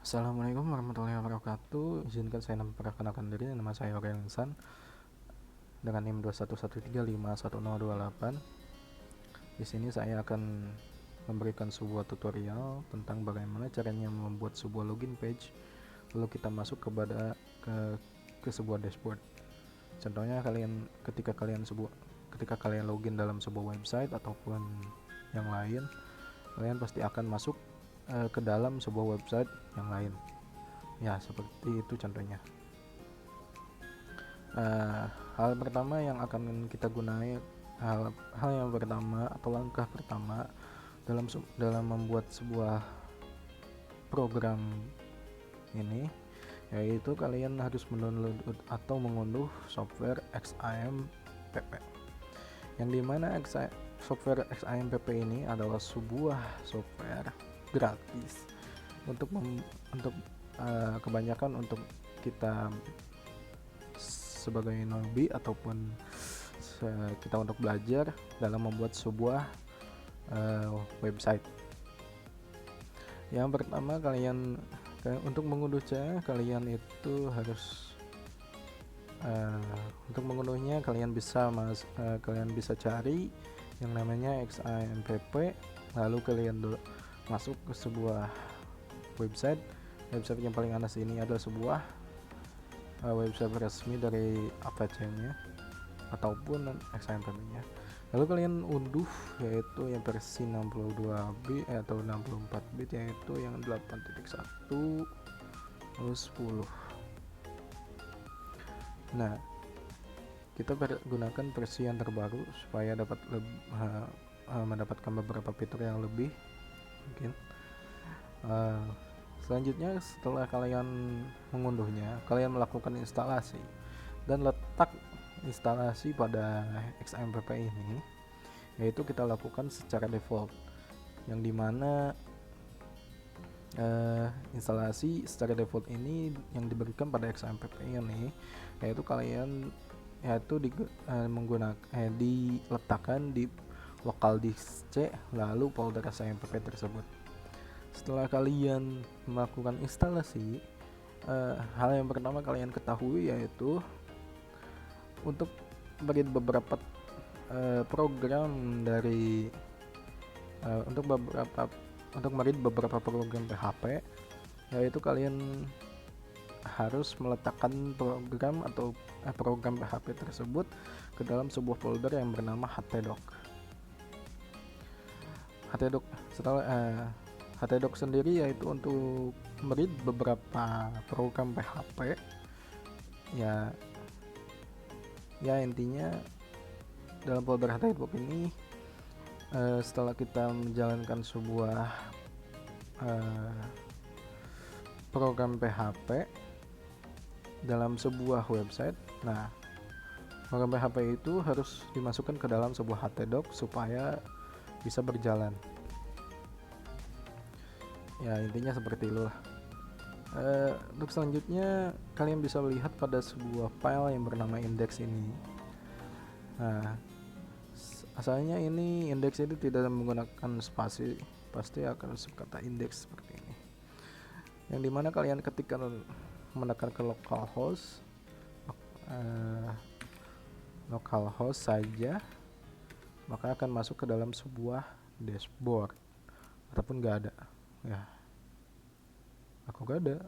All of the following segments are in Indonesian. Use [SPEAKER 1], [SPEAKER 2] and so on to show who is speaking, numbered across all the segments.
[SPEAKER 1] Assalamualaikum warahmatullahi wabarakatuh. Izinkan saya memperkenalkan diri. Nama saya Aurel Insan dengan NIM 211351028. Di sini saya akan memberikan sebuah tutorial tentang bagaimana caranya membuat sebuah login page lalu kita masuk ke sebuah dashboard. Contohnya ketika kalian login dalam sebuah website ataupun yang lain, kalian pasti akan masuk ke dalam sebuah website yang lain. Ya, seperti itu contohnya. Hal pertama yang akan kita gunakan, hal yang pertama atau langkah pertama dalam membuat sebuah program ini, yaitu kalian harus mendownload atau mengunduh software XAMPP. Yang dimana software XAMPP ini adalah sebuah software gratis untuk kebanyakan untuk kita sebagai newbie ataupun kita untuk belajar dalam membuat sebuah website. Yang pertama, untuk mengunduhnya kalian itu harus untuk mengunduhnya kalian bisa cari yang namanya XAMPP, lalu kalian masuk ke sebuah website yang paling atas ini adalah sebuah website resmi dari Apache-nya ataupun XAMPP-nya. Lalu kalian unduh yaitu yang versi 62 bit atau 64 bit, yaitu yang 8.1 lalu 10. Nah, kita gunakan versi yang terbaru supaya dapat mendapatkan beberapa fitur yang lebih mungkin. Selanjutnya, setelah kalian mengunduhnya, kalian melakukan instalasi, dan letak instalasi pada XAMPP ini yaitu kita lakukan secara default, yang dimana instalasi secara default ini yang diberikan pada XAMPP ini diletakkan di local disk C lalu folder XAMPP tersebut. Setelah kalian melakukan instalasi, hal yang pertama kalian ketahui yaitu untuk meread beberapa program dari untuk meread beberapa program PHP, yaitu kalian harus meletakkan program PHP tersebut ke dalam sebuah folder yang bernama htdoc. htdoc sendiri yaitu untuk meread beberapa program PHP. Ya intinya dalam folder htdoc ini, setelah kita menjalankan sebuah program PHP dalam sebuah website, nah program PHP itu harus dimasukkan ke dalam sebuah htdoc supaya bisa berjalan. Ya intinya seperti itulah. Untuk selanjutnya kalian bisa melihat pada sebuah file yang bernama index ini. Nah, asalnya ini index itu tidak menggunakan spasi, pasti akan kata index seperti ini, yang dimana kalian ketika menekan ke localhost saja, maka akan masuk ke dalam sebuah dashboard ataupun gak ada. Ya, aku gak ada.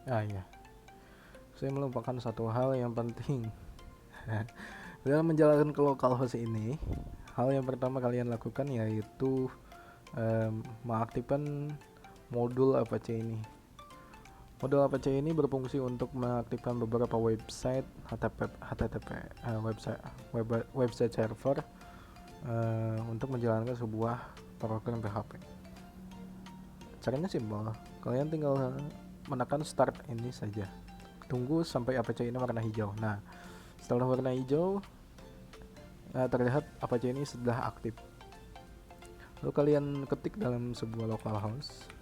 [SPEAKER 1] Ya, saya melupakan satu hal yang penting. Dalam menjalankan ke localhost ini, hal yang pertama kalian lakukan yaitu mengaktifkan modul Apache ini. Modul Apache ini berfungsi untuk mengaktifkan beberapa website website server untuk menjalankan sebuah program PHP. Caranya simpel, kalian tinggal menekan start ini saja, tunggu sampai Apache ini warna hijau. Nah, setelah warna hijau terlihat Apache ini sudah aktif. Lalu kalian ketik dalam sebuah localhost.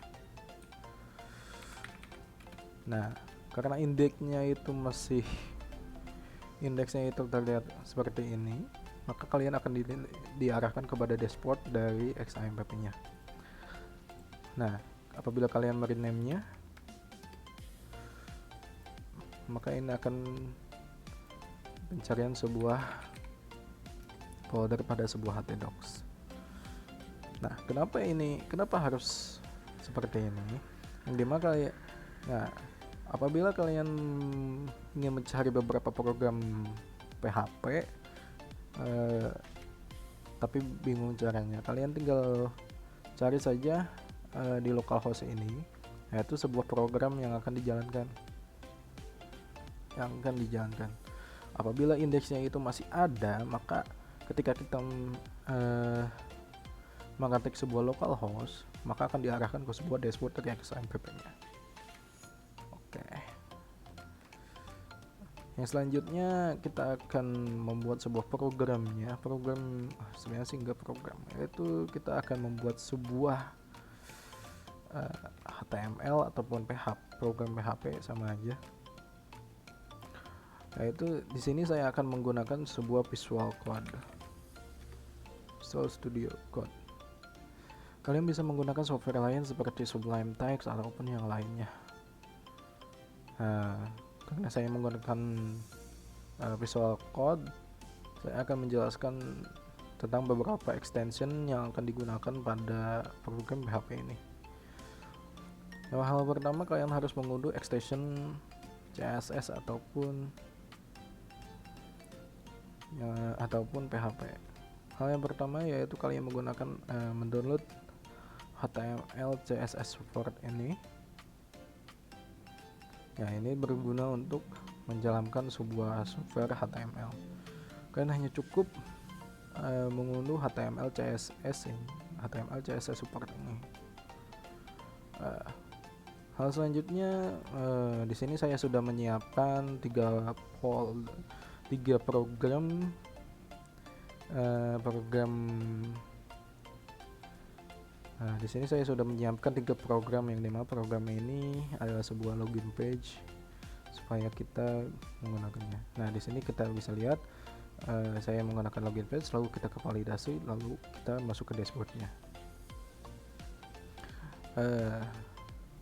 [SPEAKER 1] Nah, karena indexnya itu masih indeksnya itu terlihat seperti ini, maka kalian akan diarahkan kepada dashboard dari XAMPP-nya. Nah, apabila kalian merename-nya, maka ini akan pencarian sebuah folder pada sebuah htdocs. Nah, kenapa harus seperti ini? Yang dimana kalian, nah, apabila kalian ingin mencari beberapa program PHP tapi bingung caranya, kalian tinggal cari saja di localhost ini, yaitu sebuah program yang akan dijalankan. Apabila indeksnya itu masih ada, maka ketika kita mengetik sebuah localhost, maka akan diarahkan ke sebuah dashboard dari XAMPP-nya. Oke. Yang selanjutnya kita akan membuat sebuah programnya. Sebenarnya sih enggak program, yaitu kita akan membuat sebuah HTML ataupun program PHP sama aja. Yaitu di sini saya akan menggunakan sebuah Visual Studio Code. Kalian bisa menggunakan software lain seperti Sublime Text ataupun yang lainnya. Karena saya menggunakan Visual Code, saya akan menjelaskan tentang beberapa extension yang akan digunakan pada program PHP ini. Yang hal pertama, kalian harus mengunduh extension CSS ataupun PHP. Hal yang pertama yaitu kalian menggunakan mendownload HTML CSS support ini. Ya, ini berguna untuk menjalankan sebuah software HTML. Kalian hanya cukup mengunduh HTML CSS support ini. Hal selanjutnya, di sini saya sudah menyiapkan tiga program di sini saya sudah menyiapkan 3 program, yang dimana program ini adalah sebuah login page supaya kita menggunakannya. Nah, di sini kita bisa lihat saya menggunakan login page, lalu kita ke validasi, lalu kita masuk ke dashboardnya.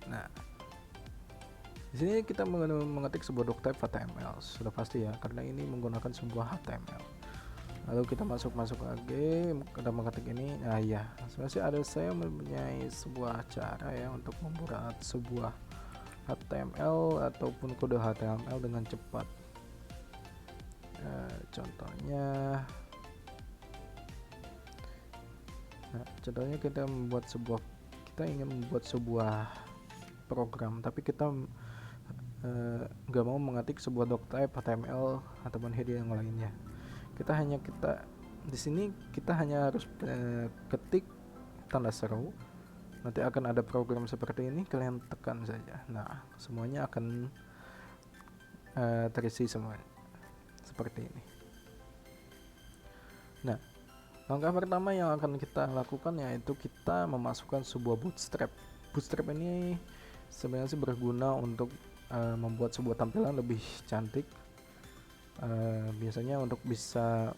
[SPEAKER 1] Nah, di sini kita mengetik sebuah doctype HTML, sudah pasti ya, karena ini menggunakan sebuah HTML. Lalu kita masuk lagi, kita mengetik ini. Nah ya, sebenarnya saya mempunyai sebuah cara ya untuk membuat sebuah HTML ataupun kode HTML dengan cepat. Contohnya kita ingin membuat sebuah program, tapi kita nggak mau mengetik sebuah doctype HTML ataupun header yang lainnya. Di sini kita hanya harus ketik tanda seru, nanti akan ada program seperti ini, kalian tekan saja. Nah, semuanya akan terisi semua seperti ini. Nah, langkah pertama yang akan kita lakukan yaitu kita memasukkan sebuah bootstrap. Bootstrap ini sebenarnya sih berguna untuk membuat sebuah tampilan lebih cantik. Biasanya untuk bisa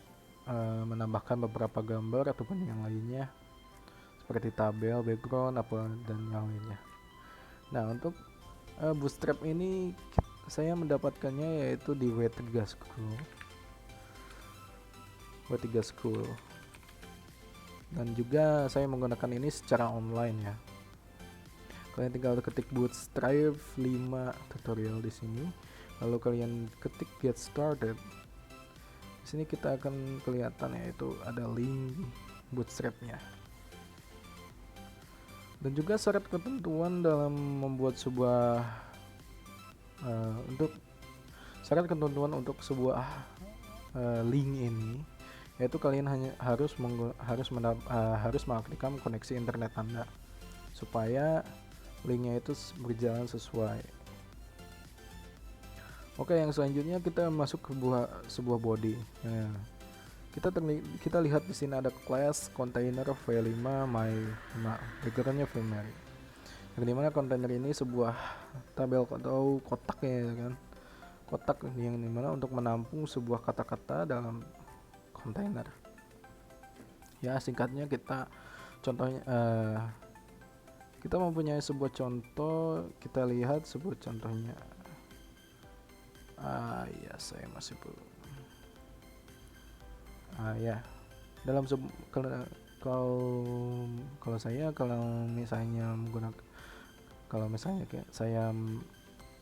[SPEAKER 1] menambahkan beberapa gambar ataupun yang lainnya seperti tabel, background, dan yang lainnya. Nah, untuk bootstrap ini saya mendapatkannya yaitu di W3 School, dan juga saya menggunakan ini secara online ya. Kalian tinggal ketik bootstrap 5 tutorial di sini, lalu kalian ketik get started. Di sini kita akan kelihatan yaitu ada link bootstrapnya, dan juga syarat ketentuan dalam membuat sebuah untuk sebuah link ini, yaitu kalian hanya harus mengaktifkan koneksi internet Anda supaya linknya itu berjalan sesuai. Oke, yang selanjutnya kita masuk ke sebuah body. Nah, kita lihat di sini ada class container v5 backgroundnya primary. Yang dimana kontainer ini sebuah tabel atau kotak ya kan. kotak yang dimana untuk menampung sebuah kata-kata dalam kontainer. Ya singkatnya kita contohnya kita mempunyai sebuah contoh, kita lihat sebuah contohnya. Ya saya masih belum. Ya dalam kalau saya kalau misalnya saya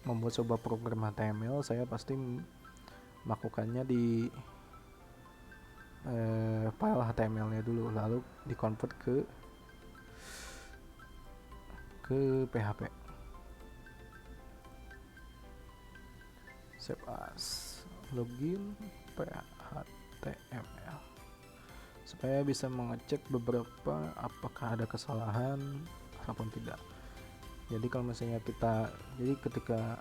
[SPEAKER 1] membuat sebuah program HTML, saya pasti melakukannya di file HTML-nya dulu, lalu dikonvert ke PHP. Save as login HTML supaya bisa mengecek beberapa apakah ada kesalahan ataupun tidak. Jadi kalau misalnya ketika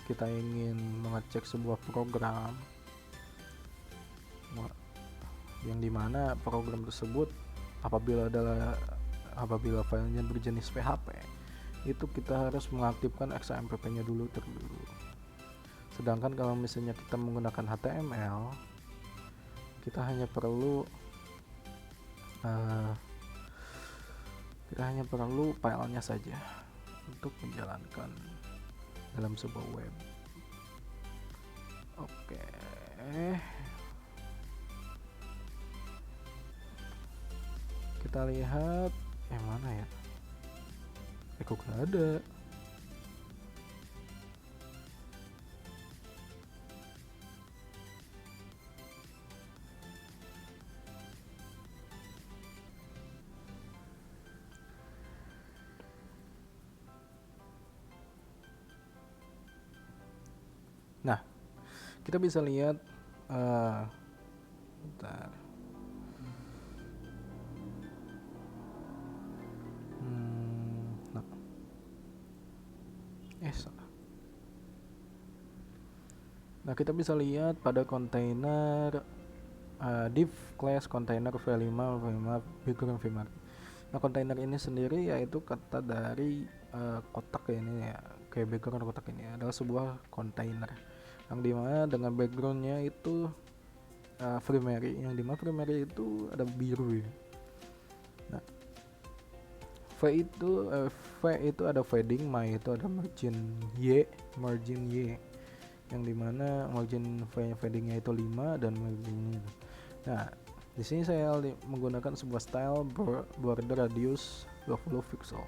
[SPEAKER 1] kita ingin mengecek sebuah program yang dimana program tersebut apabila filenya berjenis PHP, itu kita harus mengaktifkan XAMPP nya dulu terdulu. Sedangkan kalau misalnya kita menggunakan HTML, kita hanya perlu filenya saja untuk menjalankan dalam sebuah web. Oke. Kita lihat yang mana ya? Kok gak ada. Nah, kita bisa lihat bentar. Salah. Nah, kita bisa lihat pada kontainer div class container v5 background v5. Nah, kontainer ini sendiri yaitu kata dari kotak ini ya, kayak background kotak ini adalah sebuah kontainer yang dimana dengan backgroundnya itu primary, yang dimana primary itu ada biru ya. Nah, V itu ada fading, my itu ada margin Y, yang dimana margin fadingnya itu 5 dan marginnya. Nah, di sini saya menggunakan sebuah style border radius 20 pixel,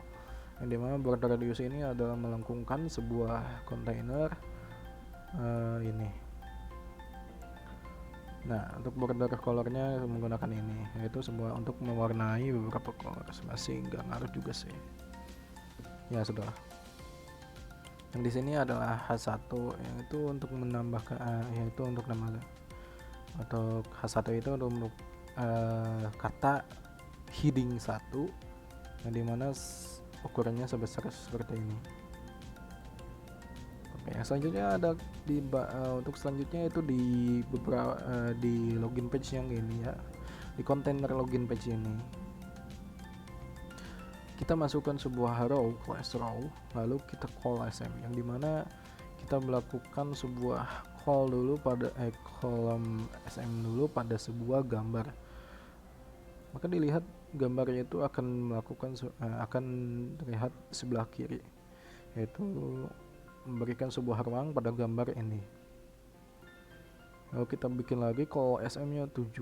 [SPEAKER 1] yang dimana border radius ini adalah melengkungkan sebuah kontainer ini. Nah, untuk border colornya menggunakan ini, yaitu sebuah untuk mewarnai beberapa color, masih nggak ngaruh juga sih. Ya sudah. Yang di sini adalah H1, yaitu untuk menambahkan yaitu untuk nama atau H1 itu untuk kata heading 1, yang dimana ukurannya sebesar seperti ini. Oke, yang selanjutnya ada untuk selanjutnya itu di beberapa di login page yang ini ya, di kontainer login page ini kita masukkan sebuah row, class row, lalu kita call sm, yang dimana kita melakukan sebuah call dulu pada kolom sm dulu pada sebuah gambar, maka dilihat gambarnya itu akan terlihat sebelah kiri, yaitu memberikan sebuah ruang pada gambar ini. Lalu kita bikin lagi call sm nya 7,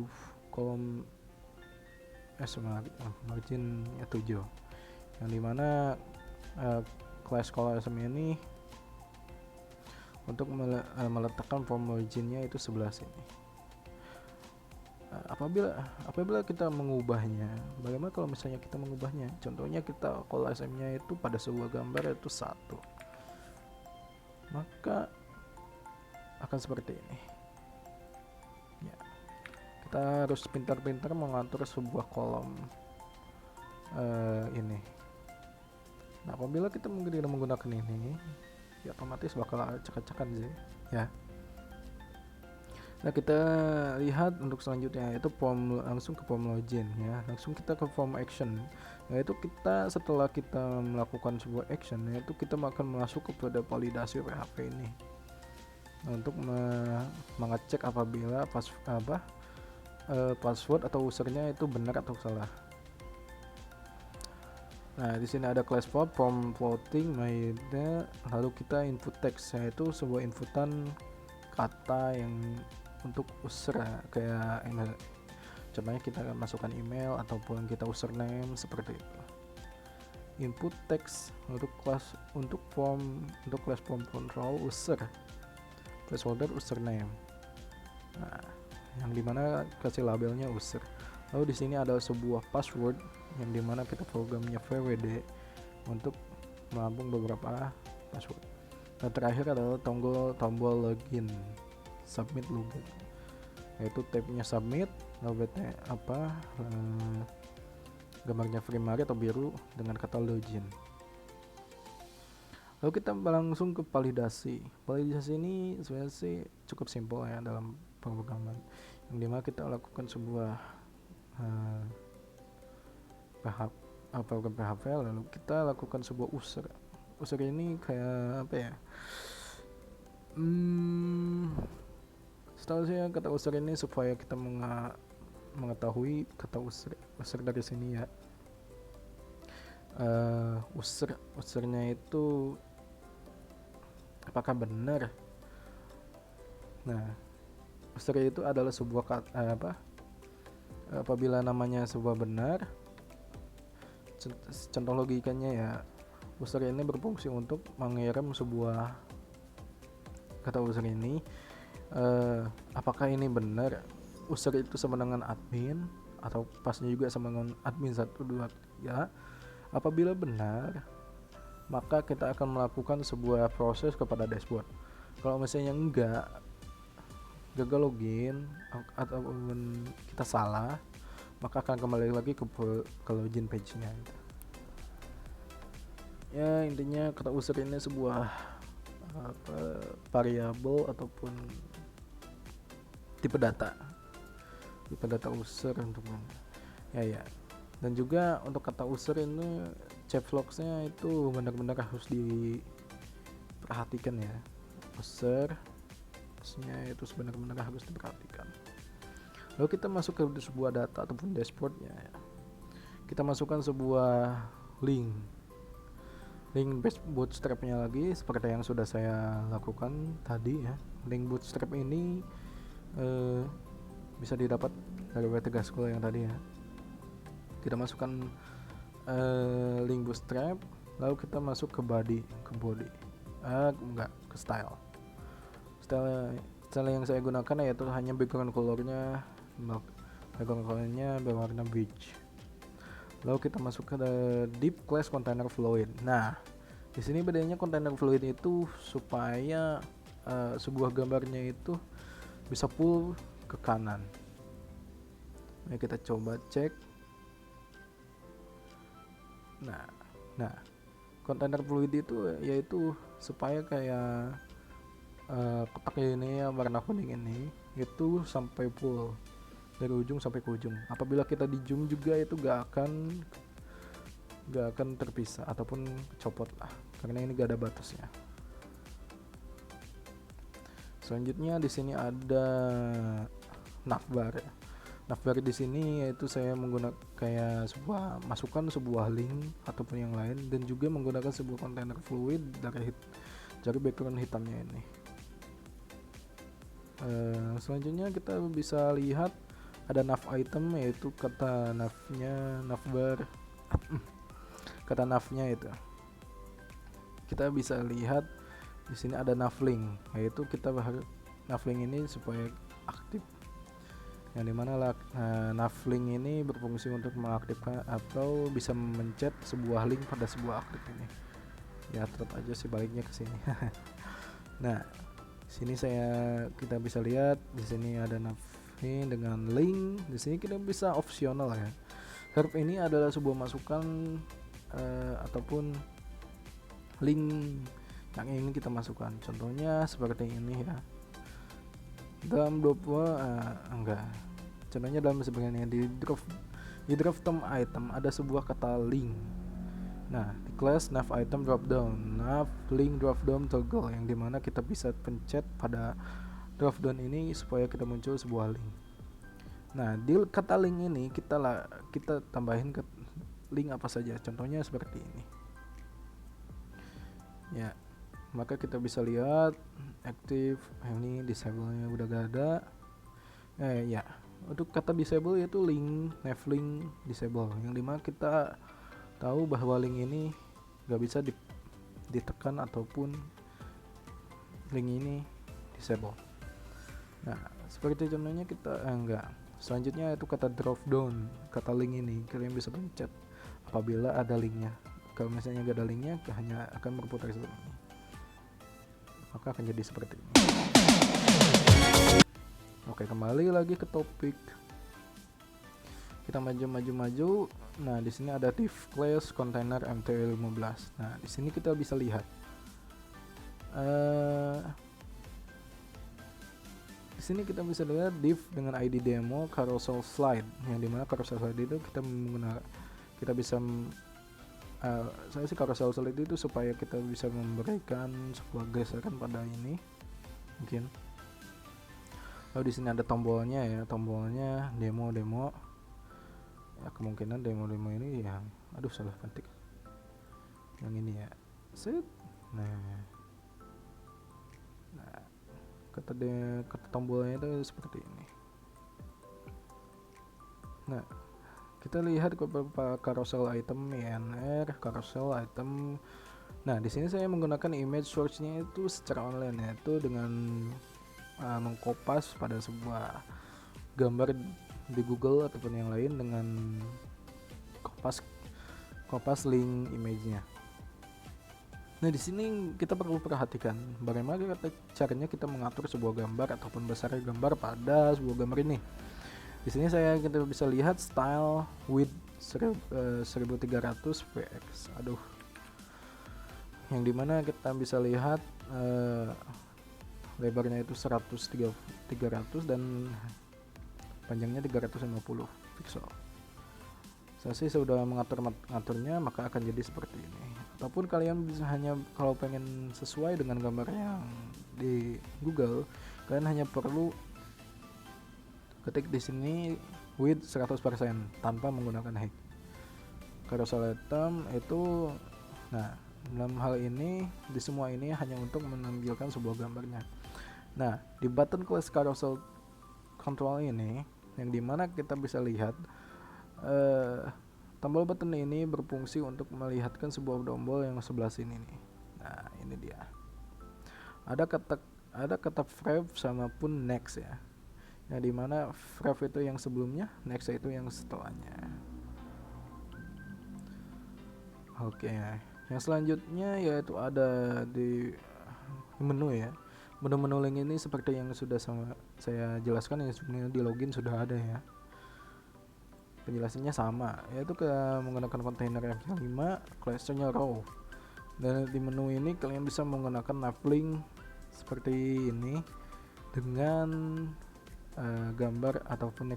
[SPEAKER 1] kolom margin nya 7, yang dimana class call sm ini untuk meletakkan form marginnya itu sebelah sini. Apabila kita mengubahnya, bagaimana kalau misalnya kita mengubahnya? Contohnya kita call sm nya itu pada sebuah gambar itu 1, maka akan seperti ini ya. Kita harus pintar-pintar mengatur sebuah kolom ini. Nah, apabila kita menggunakan ini, ya otomatis bakal acak-acakan sih ya. Nah, kita lihat untuk selanjutnya yaitu langsung ke form login ya. Langsung kita ke form action, yaitu kita setelah kita melakukan sebuah action, yaitu kita akan masuk kepada validasi PHP ini. untuk mengecek apabila password atau usernya itu benar atau salah. Nah, di sini ada class from floating mainnya, lalu kita input text, yaitu sebuah inputan kata yang untuk user, kayak email. Contohnya kita akan masukkan email ataupun kita username seperti itu. Input text untuk class from control user, placeholder username. Nah, yang dimana kasih labelnya user. Lalu di sini ada sebuah password yang dimana kita programnya VWD untuk menampung beberapa password. Dan terakhir adalah tombol login, submit login, yaitu tabnya submit, lalu gambarnya primary atau biru dengan kata login. Lalu kita langsung ke validasi. Validasi ini sebenarnya sih cukup simpel ya dalam pemrograman, yang dimana kita lakukan sebuah program PHP, lalu kita lakukan sebuah user. User ini kayak apa ya? Setahu saya kata user ini supaya kita mengetahui kata user dari sini ya. Usernya itu apakah benar? Nah, user itu adalah sebuah kata apabila namanya sebuah benar. Contoh logikanya ya, user ini berfungsi untuk mengirim sebuah kata user ini, apakah ini benar user itu sama dengan admin atau pasnya juga sama dengan admin 1, 2, 3. Apabila benar, maka kita akan melakukan sebuah proses kepada dashboard. Kalau misalnya enggak, gagal login atau kita salah, maka akan kembali lagi ke login page-nya. Ya, intinya kata user ini sebuah variabel ataupun tipe data user untuk ya. Dan juga untuk kata user ini chevlogs-nya itu benar-benar harus diperhatikan ya. User-nya itu benar-benar harus diperhatikan. Lalu kita masuk ke sebuah data ataupun dashboardnya ya. Kita masukkan sebuah link bootstrap-nya lagi seperti yang sudah saya lakukan tadi ya. Link bootstrap ini bisa didapat dari W3 School yang tadi ya. Kita masukkan link bootstrap, lalu kita masuk ke body, ke style yang saya gunakan yaitu hanya background colornya berwarna beige. Lalu kita masuk ke deep class container fluid. Nah, di sini bedanya container fluid itu supaya sebuah gambarnya itu bisa pull ke kanan. Nah, kita coba cek. Nah, container fluid itu yaitu supaya kayak kotak ini ya, warna kuning ini itu sampai full dari ujung sampai ke ujung. Apabila kita di zoom juga itu gak akan terpisah ataupun copot lah, karena ini gak ada batasnya. Selanjutnya di sini ada navbar. Navbar di sini yaitu saya menggunakan kayak masukkan sebuah link ataupun yang lain, dan juga menggunakan sebuah container fluid dari background hitamnya ini. Selanjutnya kita bisa lihat ada nav item, yaitu kata navbar. Kata navnya itu kita bisa lihat di sini ada navlink, yaitu kita navlink ini supaya aktif, yang dimana navlink ini berfungsi untuk mengaktifkan atau bisa mencet sebuah link pada sebuah aktif ini. Ya, tetap aja sih baliknya ke sini. Nah, sini kita bisa lihat di sini ada nav ini dengan link. Di sini kita bisa opsional ya. Herb ini adalah sebuah masukan ataupun link yang ingin kita masukkan. Contohnya seperti ini ya. Dalam contohnya dalam sebagiannya di draft term item ada sebuah kata link. Nah, di class nav item dropdown, nav link dropdown toggle, yang dimana kita bisa pencet pada dropdown ini supaya kita muncul sebuah link. Nah, di kata link ini kita tambahin ke link apa saja. Contohnya seperti ini. Ya, maka kita bisa lihat aktif, ini disable-nya udah gak ada. Ya, untuk kata disable yaitu link, nav link disable, yang dimana kita tahu bahwa link ini gak bisa ditekan ataupun link ini disable. Nah, seperti contohnya kita selanjutnya itu kata drop down, kata link ini kalian bisa pencet apabila ada linknya. Kalau misalnya gak ada linknya, hanya akan berputar seperti ini, maka akan jadi seperti ini. Oke, kembali lagi ke topik. Kita maju. Nah, di sini ada div class container MT15. Nah, di sini kita bisa lihat di sini kita bisa lihat div dengan ID demo carousel slide, yang dimana carousel slide itu kita bisa saya sih carousel slide itu supaya kita bisa memberikan sebuah gesekan pada ini mungkin. Lalu di sini ada tombolnya ya, tombolnya demo. Ya, kemungkinan demo ini yang salah ketik yang ini ya, set. Nah, kata tombolnya itu seperti ini. Nah, kita lihat beberapa carousel item INR, carousel item. Nah, di sini saya menggunakan image source-nya itu secara online, yaitu dengan mengkopas pada sebuah gambar di Google ataupun yang lain dengan kopas link image-nya. Nah, di sini kita perlu perhatikan bagaimana caranya kita mengatur sebuah gambar ataupun besar gambar pada sebuah gambar ini. Di sini kita bisa lihat style width 1300 px. Yang dimana kita bisa lihat lebarnya itu 300 dan panjangnya 350 pixel. Saya sih sudah mengaturnya, maka akan jadi seperti ini. Ataupun kalian bisa kalau pengen sesuai dengan gambar yang di Google, kalian hanya perlu ketik di sini width 100% tanpa menggunakan hack. Carousel item itu, nah, dalam hal ini di semua ini hanya untuk menampilkan sebuah gambarnya. Nah, di button class carousel control ini, yang dimana kita bisa lihat tombol button ini berfungsi untuk melihatkan sebuah tombol yang sebelah sini nih. Nah, ini dia. Ada kata frame sama pun next ya. Yang dimana frame itu yang sebelumnya, next itu yang setelahnya. Oke, yang selanjutnya yaitu ada di menu ya. Menu link ini seperti yang sudah saya jelaskan, yang sebenarnya di login sudah ada ya. Penjelasannya sama, yaitu menggunakan kontainer MT5, clusternya raw. Dan di menu ini kalian bisa menggunakan nav link seperti ini dengan gambar ataupun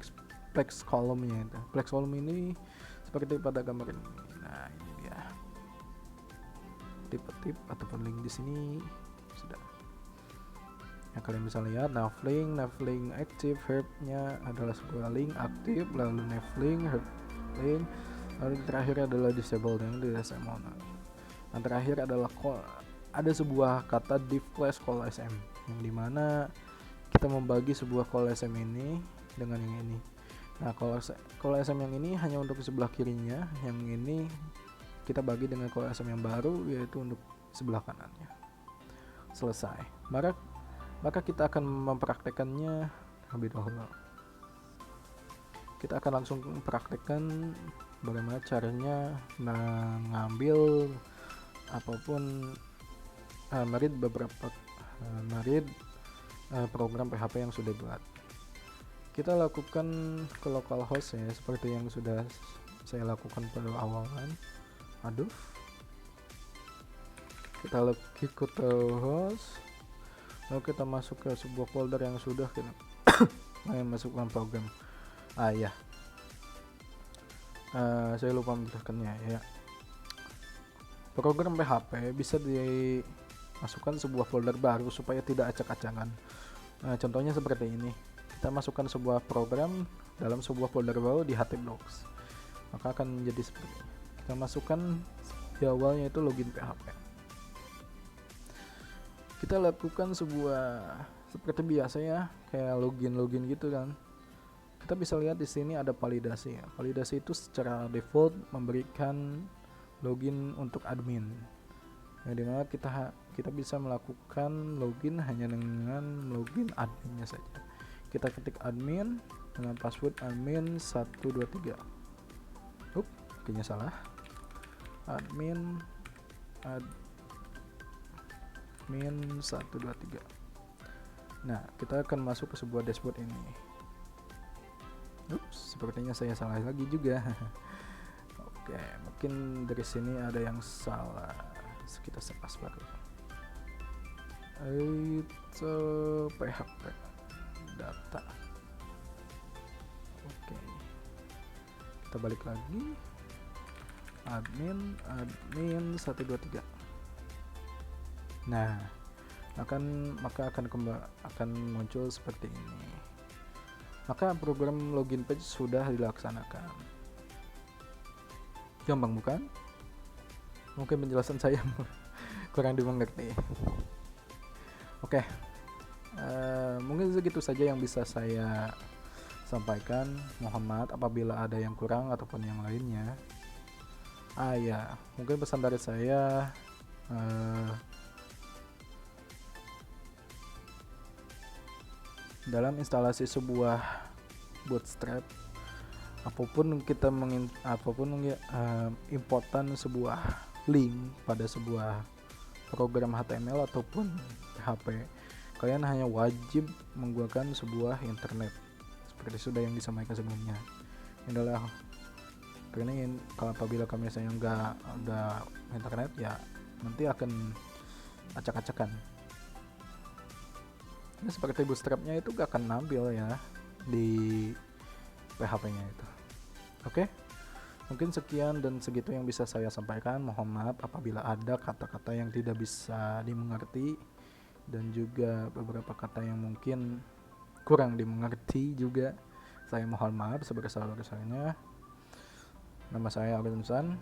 [SPEAKER 1] flex column-nya itu. Flex column ini seperti pada gambar ini. Nah, ini dia. Tip ataupun link di sini sudah. Yang kalian bisa lihat nav link active, herb-nya adalah sebuah link aktif, lalu nav link, herb link, lalu terakhir adalah disable yang di disable. Yang terakhir adalah ada sebuah kata div class call sm, yang dimana kita membagi sebuah call sm ini dengan yang ini. Nah, call sm yang ini hanya untuk sebelah kirinya, yang ini kita bagi dengan call sm yang baru, yaitu untuk sebelah kanannya. Selesai. Maka kita akan mempraktekannya lebih dahulu. Kita akan langsung mempraktekkan bagaimana caranya mengambil apapun program PHP yang sudah dibuat. Kita lakukan ke localhost ya, seperti yang sudah saya lakukan pada awal kan. Kita lagi ke host, lalu kita masuk ke sebuah folder yang sudah kita masukkan program. Saya lupa menjelaskannya ya. program PHP bisa dimasukkan sebuah folder baru supaya tidak acak-acakan. Nah, contohnya seperti ini. Kita masukkan sebuah program dalam sebuah folder baru di htblocks. Maka akan menjadi seperti ini. Kita masukkan di awalnya itu login PHP. Kita lakukan sebuah seperti biasa ya, kayak login gitu kan. Kita bisa lihat di sini ada validasi ya. Validasi itu secara default memberikan login untuk admin. Nah, dimana kita bisa melakukan login hanya dengan login adminnya saja. Kita ketik admin dengan password admin 123. Kayaknya salah. Admin 123. Nah, kita akan masuk ke sebuah dashboard ini. Sepertinya saya salah lagi juga. Oke, mungkin dari sini ada yang salah. Kita sepas baru. Itu PHP data. Oke. Kita balik lagi. Admin 123. Nah, maka akan muncul seperti ini. Maka program login page sudah dilaksanakan. Gampang bukan? Mungkin penjelasan saya kurang dimengerti. Oke, mungkin segitu saja yang bisa saya sampaikan. Mohon maaf apabila ada yang kurang ataupun yang lainnya. Ya, mungkin pesan dari saya, dalam instalasi sebuah Bootstrap, apapun importan sebuah link pada sebuah program HTML ataupun PHP, kalian hanya wajib menggunakan sebuah internet seperti sudah yang disampaikan sebelumnya. Ini adalah karena kalau apabila kami saya nggak ada internet ya nanti akan acak-acakan. Ini seperti bootstrapnya itu gak akan nampil ya di PHP-nya itu. Oke, mungkin sekian dan segitu yang bisa saya sampaikan. Mohon maaf apabila ada kata-kata yang tidak bisa dimengerti dan juga beberapa kata yang mungkin kurang dimengerti juga. Saya mohon maaf sebesar-besarnya. Nama saya Alvin San.